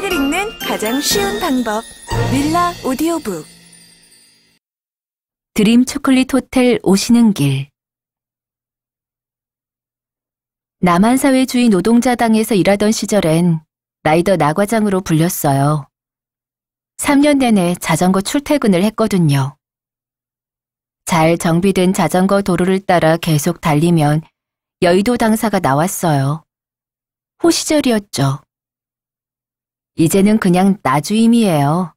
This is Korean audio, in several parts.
책을 읽는 가장 쉬운 방법. 윌라 오디오북. 드림 초콜릿 호텔 오시는 길. 남한사회주의 노동자당에서 일하던 시절엔 라이더 나과장으로 불렸어요. 3년 내내 자전거 출퇴근을 했거든요. 잘 정비된 자전거 도로를 따라 계속 달리면 여의도 당사가 나왔어요. 호시절이었죠. 이제는 그냥 나주임이에요.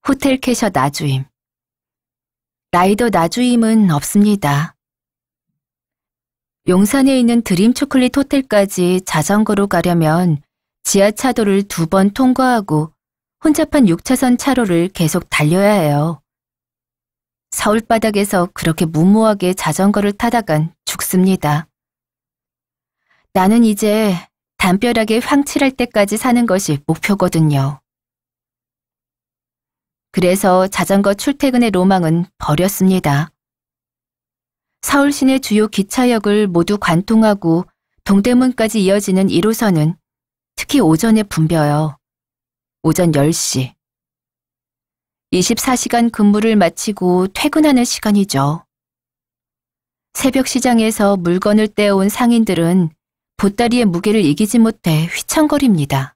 호텔 캐셔 나주임. 라이더 나주임은 없습니다. 용산에 있는 드림 초콜릿 호텔까지 자전거로 가려면 지하차도를 2번 통과하고 혼잡한 6차선 차로를 계속 달려야 해요. 서울바닥에서 그렇게 무모하게 자전거를 타다간 죽습니다. 나는 이제 담벼락에 황칠할 때까지 사는 것이 목표거든요. 그래서 자전거 출퇴근의 로망은 버렸습니다. 서울 시내 주요 기차역을 모두 관통하고 동대문까지 이어지는 1호선은 특히 오전에 붐벼요. 오전 10시. 24시간 근무를 마치고 퇴근하는 시간이죠. 새벽 시장에서 물건을 떼어온 상인들은 보따리의 무게를 이기지 못해 휘청거립니다.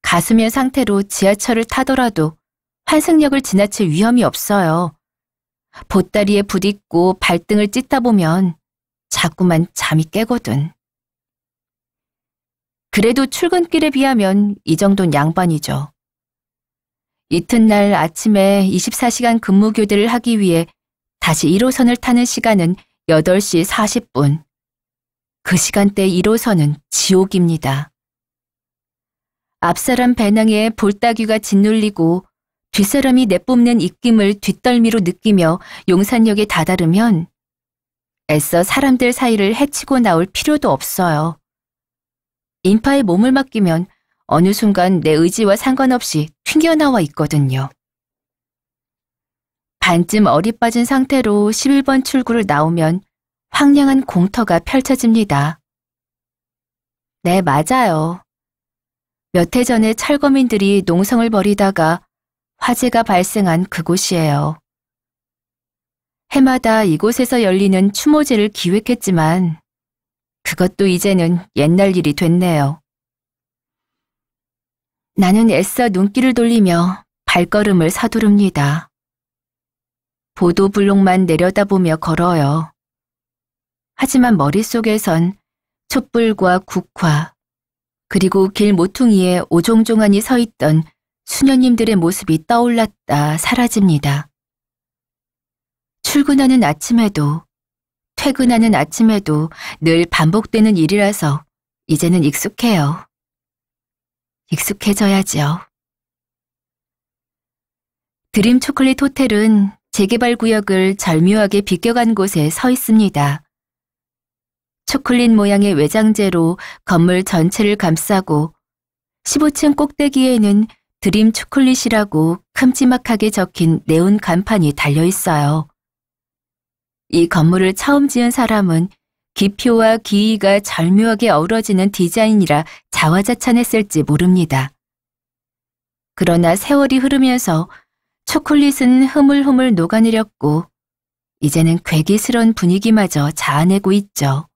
가수면 상태로 지하철을 타더라도 환승역을 지나칠 위험이 없어요. 보따리에 부딪고 발등을 찢다 보면 자꾸만 잠이 깨거든. 그래도 출근길에 비하면 이 정도는 양반이죠. 이튿날 아침에 24시간 근무 교대를 하기 위해 다시 1호선을 타는 시간은 8시 40분. 그 시간대 1호선은 지옥입니다. 앞사람 배낭에 볼따귀가 짓눌리고 뒷사람이 내뿜는 입김을 뒷덜미로 느끼며 용산역에 다다르면 애써 사람들 사이를 헤치고 나올 필요도 없어요. 인파에 몸을 맡기면 어느 순간 내 의지와 상관없이 튕겨나와 있거든요. 반쯤 어리 빠진 상태로 11번 출구를 나오면 황량한 공터가 펼쳐집니다. 네, 맞아요. 몇 해 전에 철거민들이 농성을 벌이다가 화재가 발생한 그곳이에요. 해마다 이곳에서 열리는 추모제를 기획했지만 그것도 이제는 옛날 일이 됐네요. 나는 애써 눈길을 돌리며 발걸음을 서두릅니다. 보도블록만 내려다보며 걸어요. 하지만 머릿속에선 촛불과 국화, 그리고 길 모퉁이에 오종종하니 서 있던 수녀님들의 모습이 떠올랐다 사라집니다. 출근하는 아침에도, 퇴근하는 아침에도 늘 반복되는 일이라서 이제는 익숙해요. 익숙해져야죠. 드림 초콜릿 호텔은 재개발 구역을 절묘하게 비껴간 곳에 서 있습니다. 초콜릿 모양의 외장재로 건물 전체를 감싸고 15층 꼭대기에는 드림 초콜릿이라고 큼지막하게 적힌 네온 간판이 달려 있어요. 이 건물을 처음 지은 사람은 기표와 기의가 절묘하게 어우러지는 디자인이라 자화자찬했을지 모릅니다. 그러나 세월이 흐르면서 초콜릿은 흐물흐물 녹아내렸고 이제는 괴기스러운 분위기마저 자아내고 있죠.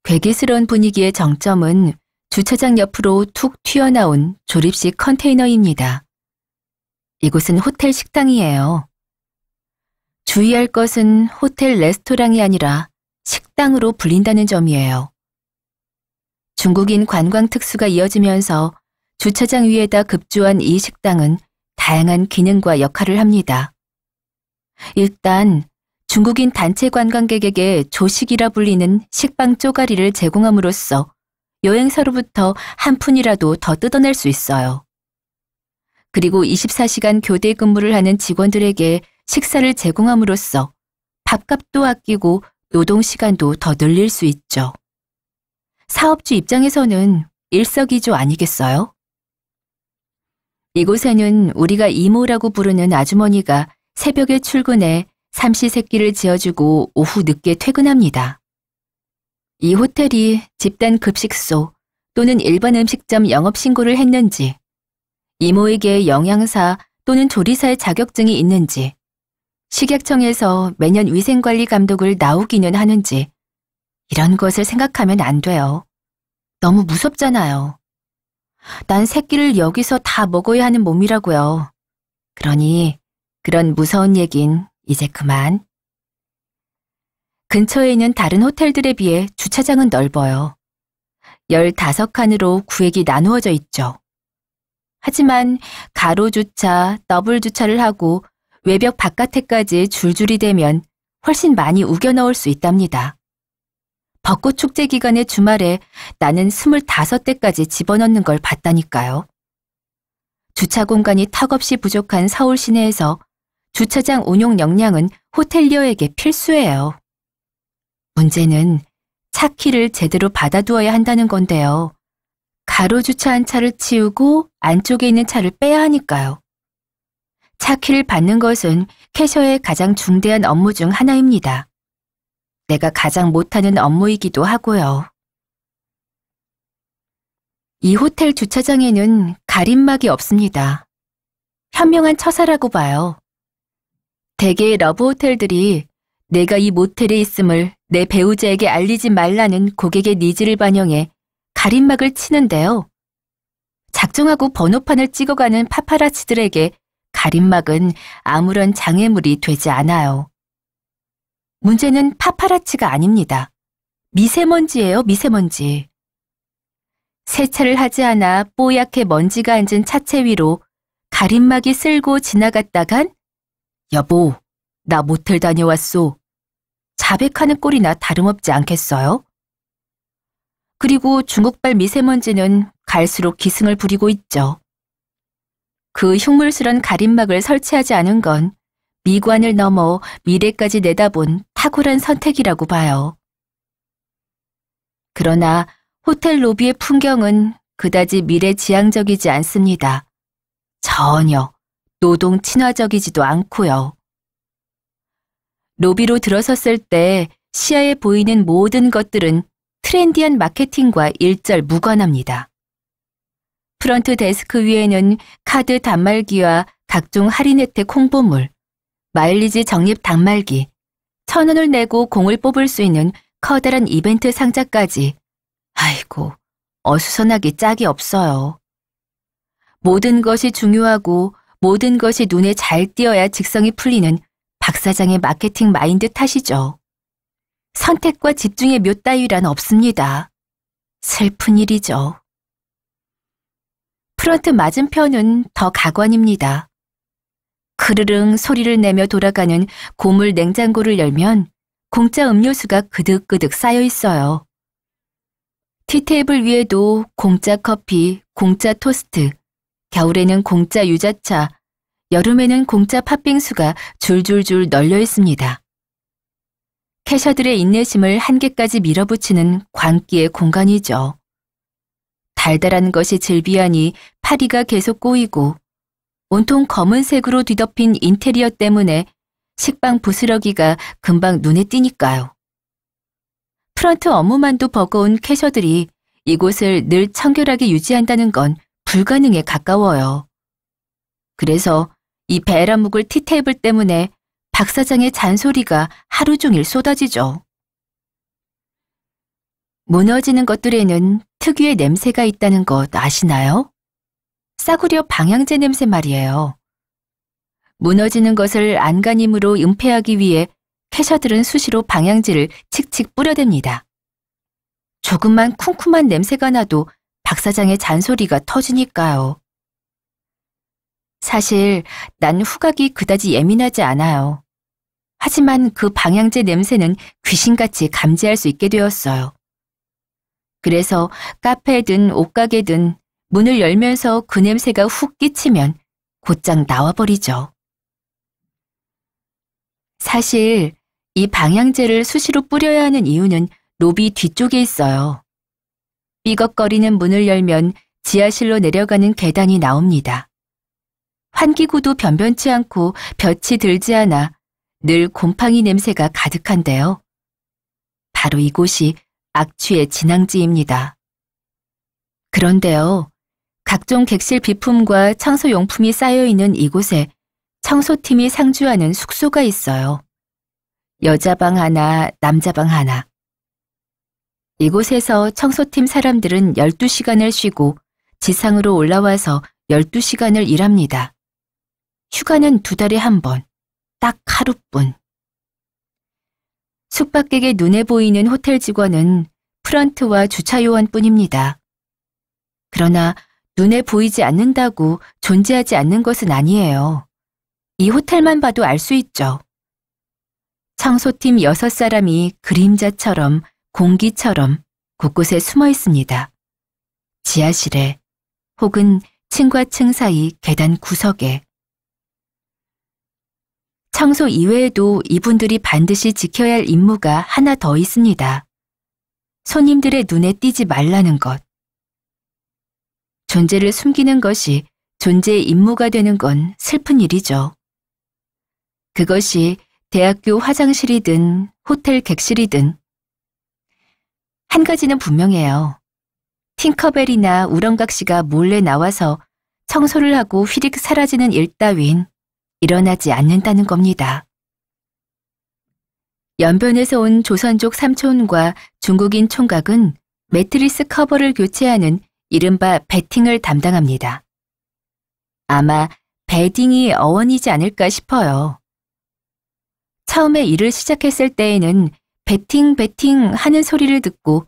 괴기스러운 분위기의 정점은 주차장 옆으로 툭 튀어나온 조립식 컨테이너입니다. 이곳은 호텔 식당이에요. 주의할 것은 호텔 레스토랑이 아니라 식당으로 불린다는 점이에요. 중국인 관광 특수가 이어지면서 주차장 위에다 급조한 이 식당은 다양한 기능과 역할을 합니다. 일단 중국인 단체 관광객에게 조식이라 불리는 식빵 쪼가리를 제공함으로써 여행사로부터 한 푼이라도 더 뜯어낼 수 있어요. 그리고 24시간 교대 근무를 하는 직원들에게 식사를 제공함으로써 밥값도 아끼고 노동시간도 더 늘릴 수 있죠. 사업주 입장에서는 일석이조 아니겠어요? 이곳에는 우리가 이모라고 부르는 아주머니가 새벽에 출근해 삼시세끼를 지어주고 오후 늦게 퇴근합니다. 이 호텔이 집단 급식소, 또는 일반 음식점 영업신고를 했는지, 이모에게 영양사 또는 조리사의 자격증이 있는지, 식약청에서 매년 위생관리 감독을 나오기는 하는지, 이런 것을 생각하면 안 돼요. 너무 무섭잖아요. 난 새끼를 여기서 다 먹어야 하는 몸이라고요. 그러니 그런 무서운 얘긴 이제 그만. 근처에 있는 다른 호텔들에 비해 주차장은 넓어요. 15칸으로 구획이 나누어져 있죠. 하지만 가로 주차, 더블 주차를 하고 외벽 바깥에까지 줄줄이 대면 훨씬 많이 우겨 넣을 수 있답니다. 벚꽃 축제 기간의 주말에 나는 25대까지 집어넣는 걸 봤다니까요. 주차 공간이 턱없이 부족한 서울 시내에서 주차장 운용 역량은 호텔리어에게 필수예요. 문제는 차 키를 제대로 받아두어야 한다는 건데요. 가로 주차한 차를 치우고 안쪽에 있는 차를 빼야 하니까요. 차 키를 받는 것은 캐셔의 가장 중대한 업무 중 하나입니다. 내가 가장 못하는 업무이기도 하고요. 이 호텔 주차장에는 가림막이 없습니다. 현명한 처사라고 봐요. 대개의 러브 호텔들이 내가 이 모텔에 있음을 내 배우자에게 알리지 말라는 고객의 니즈를 반영해 가림막을 치는데요. 작정하고 번호판을 찍어가는 파파라치들에게 가림막은 아무런 장애물이 되지 않아요. 문제는 파파라치가 아닙니다. 미세먼지예요, 미세먼지. 세차를 하지 않아 뽀얗게 먼지가 앉은 차체 위로 가림막이 쓸고 지나갔다간 여보, 나 모텔 다녀왔소. 자백하는 꼴이나 다름없지 않겠어요? 그리고 중국발 미세먼지는 갈수록 기승을 부리고 있죠. 그 흉물스런 가림막을 설치하지 않은 건 미관을 넘어 미래까지 내다본 탁월한 선택이라고 봐요. 그러나 호텔 로비의 풍경은 그다지 미래지향적이지 않습니다. 전혀 노동 친화적이지도 않고요. 로비로 들어섰을 때 시야에 보이는 모든 것들은 트렌디한 마케팅과 일절 무관합니다. 프런트 데스크 위에는 카드 단말기와 각종 할인 혜택 홍보물, 마일리지 적립 단말기, 1,000원을 내고 공을 뽑을 수 있는 커다란 이벤트 상자까지. 아이고, 어수선하기 짝이 없어요. 모든 것이 중요하고 모든 것이 눈에 잘 띄어야 직성이 풀리는 박 사장의 마케팅 마인드 탓이죠. 선택과 집중의 묘 따위란 없습니다. 슬픈 일이죠. 프런트 맞은편은 더 가관입니다. 크르릉 소리를 내며 돌아가는 고물 냉장고를 열면 공짜 음료수가 그득그득 쌓여 있어요. 티테이블 위에도 공짜 커피, 공짜 토스트, 겨울에는 공짜 유자차, 여름에는 공짜 팥빙수가 줄줄줄 널려 있습니다. 캐셔들의 인내심을 한계까지 밀어붙이는 광기의 공간이죠. 달달한 것이 즐비하니 파리가 계속 꼬이고 온통 검은색으로 뒤덮인 인테리어 때문에 식빵 부스러기가 금방 눈에 띄니까요. 프런트 업무만도 버거운 캐셔들이 이곳을 늘 청결하게 유지한다는 건 불가능에 가까워요. 그래서 이 베라 묵을 티테이블 때문에 박 사장의 잔소리가 하루 종일 쏟아지죠. 무너지는 것들에는 특유의 냄새가 있다는 것 아시나요? 싸구려 방향제 냄새 말이에요. 무너지는 것을 안간힘으로 은폐하기 위해 캐셔들은 수시로 방향제를 칙칙 뿌려댑니다. 조금만 쿰쿰한 냄새가 나도 박 사장의 잔소리가 터지니까요. 사실 난 후각이 그다지 예민하지 않아요. 하지만 그 방향제 냄새는 귀신같이 감지할 수 있게 되었어요. 그래서 카페든 옷가게든 문을 열면서 그 냄새가 훅 끼치면 곧장 나와버리죠. 사실 이 방향제를 수시로 뿌려야 하는 이유는 로비 뒤쪽에 있어요. 삐걱거리는 문을 열면 지하실로 내려가는 계단이 나옵니다. 환기구도 변변치 않고 볕이 들지 않아 늘 곰팡이 냄새가 가득한데요. 바로 이곳이 악취의 진앙지입니다. 그런데요, 각종 객실 비품과 청소용품이 쌓여있는 이곳에 청소팀이 상주하는 숙소가 있어요. 여자방 하나, 남자방 하나. 이곳에서 청소팀 사람들은 12시간을 쉬고 지상으로 올라와서 12시간을 일합니다. 휴가는 2달에 한 번, 딱 하루뿐. 숙박객의 눈에 보이는 호텔 직원은 프런트와 주차 요원뿐입니다. 그러나 눈에 보이지 않는다고 존재하지 않는 것은 아니에요. 이 호텔만 봐도 알 수 있죠. 청소팀 6사람이 그림자처럼 공기처럼 곳곳에 숨어 있습니다. 지하실에 혹은 층과 층 사이 계단 구석에. 청소 이외에도 이분들이 반드시 지켜야 할 임무가 하나 더 있습니다. 손님들의 눈에 띄지 말라는 것. 존재를 숨기는 것이 존재의 임무가 되는 건 슬픈 일이죠. 그것이 대학교 화장실이든 호텔 객실이든. 한 가지는 분명해요. 팅커벨이나 우렁각시가 몰래 나와서 청소를 하고 휘릭 사라지는 일 따윈 일어나지 않는다는 겁니다. 연변에서 온 조선족 삼촌과 중국인 총각은 매트리스 커버를 교체하는 이른바 베팅을 담당합니다. 아마 베딩이 어원이지 않을까 싶어요. 처음에 일을 시작했을 때에는 베팅 하는 소리를 듣고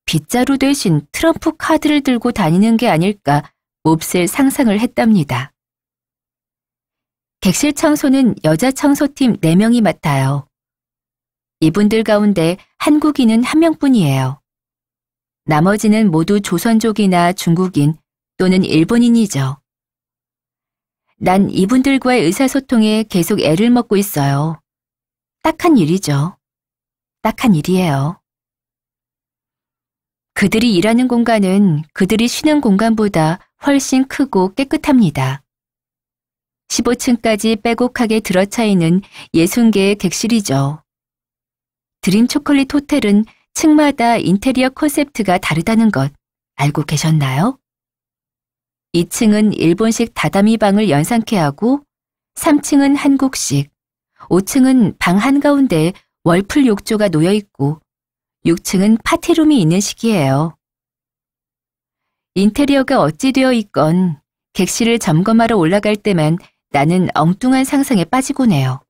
빗자루 대신 트럼프 카드를 들고 다니는 게 아닐까 몹쓸 상상을 했답니다. 객실 청소는 여자 청소팀 4명이 맡아요. 이분들 가운데 한국인은 1명뿐이에요. 나머지는 모두 조선족이나 중국인 또는 일본인이죠. 난 이분들과의 의사소통에 계속 애를 먹고 있어요. 딱한 일이죠. 딱한 일이에요. 그들이 일하는 공간은 그들이 쉬는 공간보다 훨씬 크고 깨끗합니다. 15층까지 빼곡하게 들어차 있는 60개의 객실이죠. 드림 초콜릿 호텔은 층마다 인테리어 콘셉트가 다르다는 것 알고 계셨나요? 2층은 일본식 다다미 방을 연상케 하고 3층은 한국식, 5층은 방 한가운데에 월풀 욕조가 놓여 있고 6층은 파티룸이 있는 식이에요. 인테리어가 어찌 되어 있건 객실을 점검하러 올라갈 때만 나는 엉뚱한 상상에 빠지곤 해요.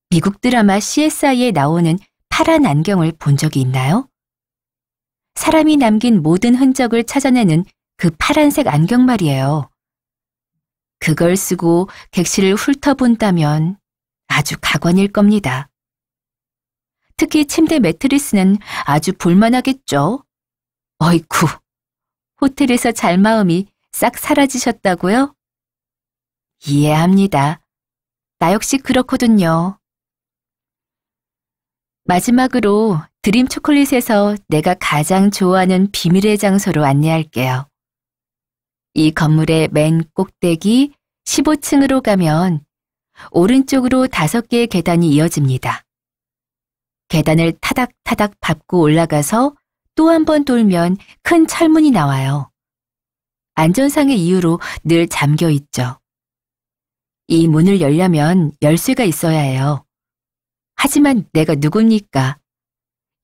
미국 드라마 CSI에 나오는 파란 안경을 본 적이 있나요? 사람이 남긴 모든 흔적을 찾아내는 그 파란색 안경 말이에요. 그걸 쓰고 객실을 훑어본다면 아주 가관일 겁니다. 특히 침대 매트리스는 아주 볼만하겠죠? 어이쿠, 호텔에서 잘 마음이 싹 사라지셨다고요? 이해합니다. 나 역시 그렇거든요. 마지막으로 드림 초콜릿에서 내가 가장 좋아하는 비밀의 장소로 안내할게요. 이 건물의 맨 꼭대기 15층으로 가면 오른쪽으로 5개의 계단이 이어집니다. 계단을 타닥타닥 밟고 올라가서 또 한 번 돌면 큰 철문이 나와요. 안전상의 이유로 늘 잠겨 있죠. 이 문을 열려면 열쇠가 있어야 해요. 하지만 내가 누굽니까?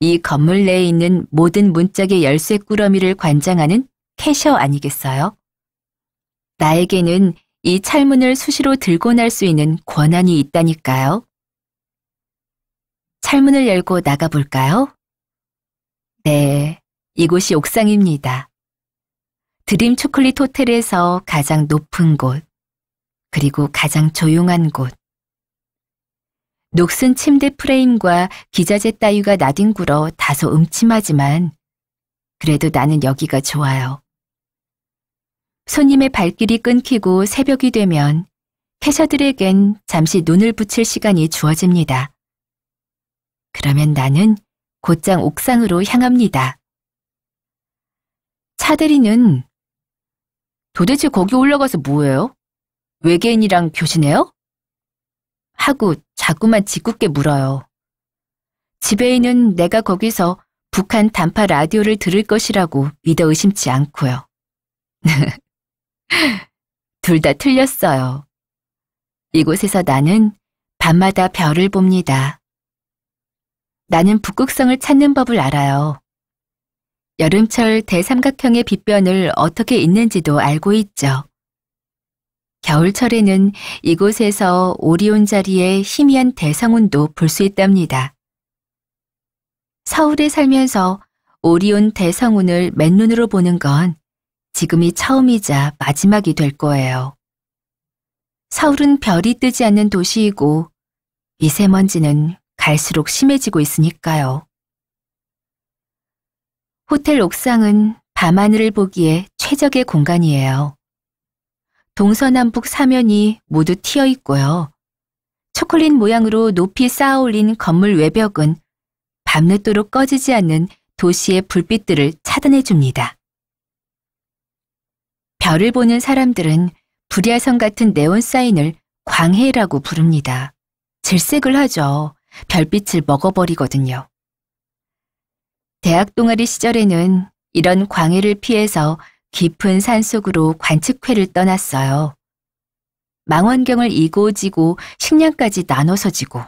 이 건물 내에 있는 모든 문짝의 열쇠 꾸러미를 관장하는 캐셔 아니겠어요? 나에게는 이 철문을 수시로 들고 날 수 있는 권한이 있다니까요. 철문을 열고 나가볼까요? 네, 이곳이 옥상입니다. 드림 초콜릿 호텔에서 가장 높은 곳, 그리고 가장 조용한 곳. 녹슨 침대 프레임과 기자재 따위가 나뒹굴어 다소 음침하지만 그래도 나는 여기가 좋아요. 손님의 발길이 끊기고 새벽이 되면 캐셔들에겐 잠시 눈을 붙일 시간이 주어집니다. 그러면 나는 곧장 옥상으로 향합니다. 차대리는 도대체 거기 올라가서 뭐해요? 외계인이랑 교신해요? 하고 자꾸만 짓궂게 물어요. 집에 있는 내가 거기서 북한 단파 라디오를 들을 것이라고 믿어 의심치 않고요. 둘 다 틀렸어요. 이곳에서 나는 밤마다 별을 봅니다. 나는 북극성을 찾는 법을 알아요. 여름철 대삼각형의 빛변을 어떻게 잇는지도 알고 있죠. 겨울철에는 이곳에서 오리온 자리의 희미한 대성운도 볼 수 있답니다. 서울에 살면서 오리온 대성운을 맨눈으로 보는 건 지금이 처음이자 마지막이 될 거예요. 서울은 별이 뜨지 않는 도시이고 미세먼지는 갈수록 심해지고 있으니까요. 호텔 옥상은 밤하늘을 보기에 최적의 공간이에요. 동서남북 사면이 모두 트여 있고요. 초콜릿 모양으로 높이 쌓아 올린 건물 외벽은 밤늦도록 꺼지지 않는 도시의 불빛들을 차단해 줍니다. 별을 보는 사람들은 불야성 같은 네온 사인을 광해라고 부릅니다. 질색을 하죠. 별빛을 먹어버리거든요. 대학 동아리 시절에는 이런 광해를 피해서 깊은 산속으로 관측회를 떠났어요. 망원경을 이고지고 식량까지 나눠서 지고.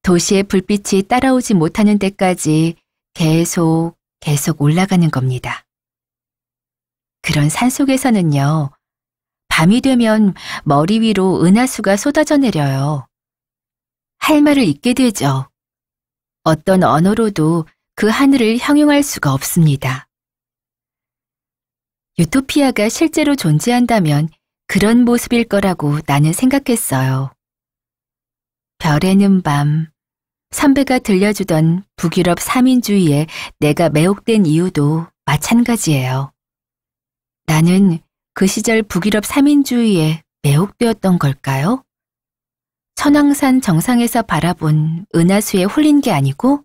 도시의 불빛이 따라오지 못하는 데까지 계속 올라가는 겁니다. 그런 산속에서는요, 밤이 되면 머리 위로 은하수가 쏟아져 내려요. 할 말을 잊게 되죠. 어떤 언어로도 그 하늘을 형용할 수가 없습니다. 유토피아가 실제로 존재한다면 그런 모습일 거라고 나는 생각했어요. 별에는 밤, 선배가 들려주던 북유럽 삼인주의에 내가 매혹된 이유도 마찬가지예요. 나는 그 시절 북유럽 삼인주의에 매혹되었던 걸까요? 천왕산 정상에서 바라본 은하수에 홀린 게 아니고?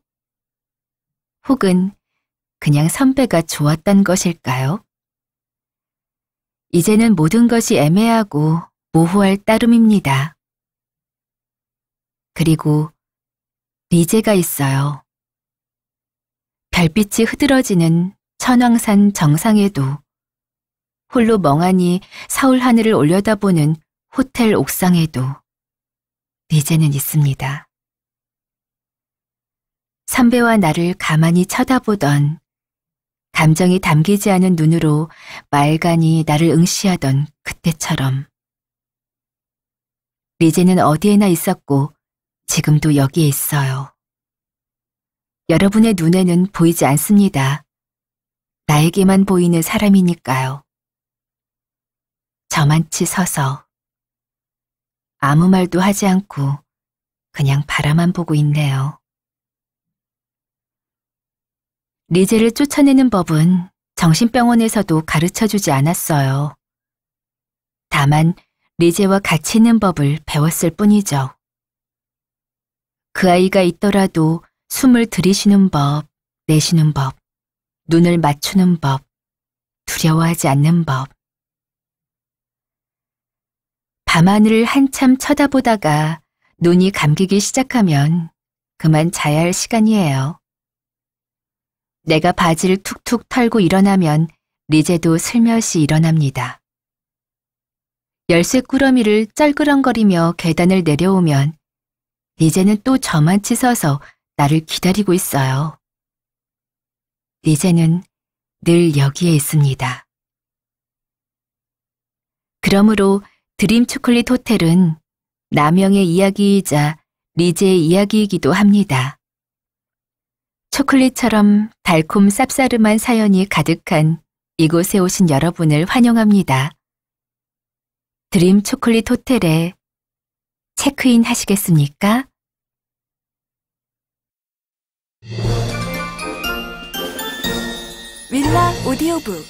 혹은 그냥 선배가 좋았던 것일까요? 이제는 모든 것이 애매하고 모호할 따름입니다. 그리고 리제가 있어요. 별빛이 흐드러지는 천왕산 정상에도 홀로 멍하니 서울 하늘을 올려다보는 호텔 옥상에도 리제는 있습니다. 선배와 나를 가만히 쳐다보던, 감정이 담기지 않은 눈으로 말간이 나를 응시하던 그때처럼. 리제는 어디에나 있었고 지금도 여기에 있어요. 여러분의 눈에는 보이지 않습니다. 나에게만 보이는 사람이니까요. 저만치 서서 아무 말도 하지 않고 그냥 바라만 보고 있네요. 리제를 쫓아내는 법은 정신병원에서도 가르쳐주지 않았어요. 다만 리제와 같이 있는 법을 배웠을 뿐이죠. 그 아이가 있더라도 숨을 들이쉬는 법, 내쉬는 법, 눈을 맞추는 법, 두려워하지 않는 법. 밤하늘을 한참 쳐다보다가 눈이 감기기 시작하면 그만 자야 할 시간이에요. 내가 바지를 툭툭 털고 일어나면 리제도 슬며시 일어납니다. 열쇠 꾸러미를 쩔그렁거리며 계단을 내려오면 리제는 또 저만치 서서 나를 기다리고 있어요. 리제는 늘 여기에 있습니다. 그러므로 드림 초콜릿 호텔은 남영의 이야기이자 리제의 이야기이기도 합니다. 초콜릿처럼 달콤 쌉싸름한 사연이 가득한 이곳에 오신 여러분을 환영합니다. 드림 초콜릿 호텔에 체크인 하시겠습니까? 윌라 오디오북